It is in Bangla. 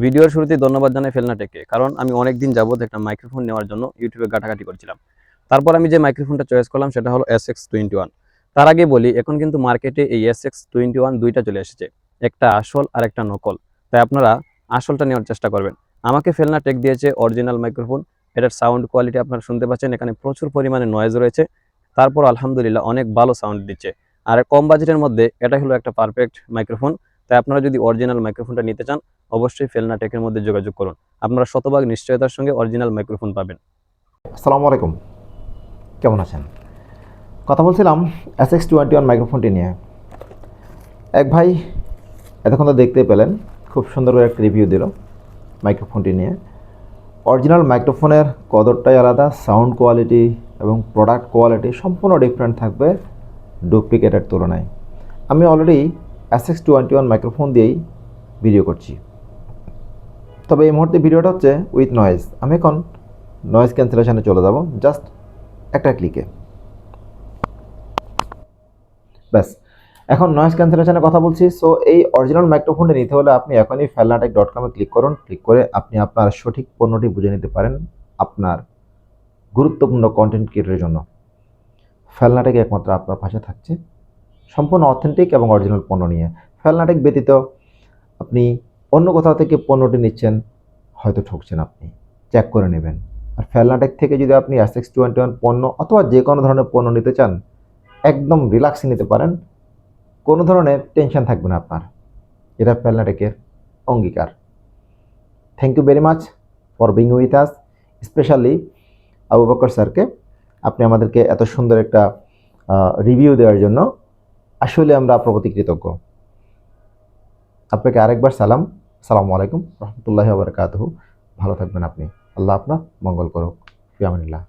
ভিডিওর শুরুতেই ধন্যবাদ জানাই ফেলনাটেককে, কারণ আমি অনেকদিন যাবত একটা মাইক্রোফোন নেওয়ার জন্য ইউটিউবে ঘাটাঘাটি করছিলাম। তারপর আমি যে মাইক্রোফোনটা চয়েস করলাম সেটা হলো SX21। তার আগে বলি, এখন কিন্তু মার্কেটে এই SX21 দুইটা চলে এসেছে, একটা আসল আর একটা নকল। তাই আপনারা আসলটা নেওয়ার চেষ্টা করবেন। আমাকে ফেলনাটেক দিয়েছে অরিজিনাল মাইক্রোফোন। এটার সাউন্ড কোয়ালিটি আপনারা শুনতে পাচ্ছেন, এখানে প্রচুর পরিমাণে নয়েজ রয়েছে। তারপর আলহামদুলিল্লাহ অনেক ভালো সাউন্ড দিচ্ছে। আর কম বাজেটের মধ্যে এটা হলো একটা পারফেক্ট মাইক্রোফোন। তাই আপনারা যদি অরিজিনাল মাইক্রোফোনটা নিতে চান, অবশ্যই ফেলনাটেকের মধ্যে যোগাযোগ করুন। আপনারা শতভাগ নিশ্চয়তার সঙ্গে অরিজিনাল মাইক্রোফোন পাবেন। আসসালামু আলাইকুম, কেমন আছেন? কথা বলছিলাম SX21 মাইক্রোফোনটি নিয়ে। এক ভাই এতক্ষণ তো দেখতেই পেলেন, খুব সুন্দর করে একটা রিভিউ দিল মাইক্রোফোনটি নিয়ে। অরিজিনাল মাইক্রোফোনের কদরটাই আলাদা, সাউন্ড কোয়ালিটি এবং প্রোডাক্ট কোয়ালিটি সম্পূর্ণ ডিফারেন্ট থাকবে ডুপ্লিকেটের তুলনায়। আমি অলরেডি SX21 মাইক্রোফোন দিয়েই ভিডিও করছি, তবে এই মুহূর্তে ভিডিওটা হচ্ছে উইথ নয়েজ। আমি এখন নয়েজ ক্যান্সেলেশনে চলে যাব জাস্ট একটা ক্লিকে। ব্যাস, এখন নয়েজ ক্যান্সেলেশনের কথা বলছি। সো এই অরিজিনাল মাইক্রোফোনটা নিতে হলে আপনি এখনই felnatek.com-এ ক্লিক করুন। ক্লিক করে আপনি আপনার সঠিক পণ্যটি বুঝে নিতে পারেন আপনার গুরুত্বপূর্ণ কন্টেন্ট ক্রিয়েটরের জন্য। ফেলনাটেক একমাত্র আপনার পাশে থাকছে সম্পূর্ণ অথেন্টিক এবং অরিজিনাল পণ্য নিয়ে। ফেলনাটেক ব্যতীত আপনি অন্য কোথাও থেকে পণ্যটি নিচ্ছেন, হয়তো ঠকছেন, আপনি চেক করে নেবেন। আর ফেলনাটেক থেকে যদি আপনি SX21 পণ্য অথবা যে কোনো ধরনের পণ্য নিতে চান, একদম রিল্যাক্সে নিতে পারেন, কোনো ধরনের টেনশন থাকবে না আপনার। এটা ফেলনাটেকের অঙ্গীকার। Thank you very much for being with us, specially Abu Bakar স্যারকে। আপনি আমাদেরকে এত সুন্দর একটা রিভিউ দেওয়ার জন্য আসলে আমরা আপনার প্রতি কৃতজ্ঞ। আপনাকে আরেকবার সালাম। আসসালামু আলাইকুম রহমতুল্লাহি ওয়া বারাকাতুহু। ভালো থাকবেন আপনি। আল্লাহ আপনার মঙ্গল করুক। ফি আমানিল্লাহ।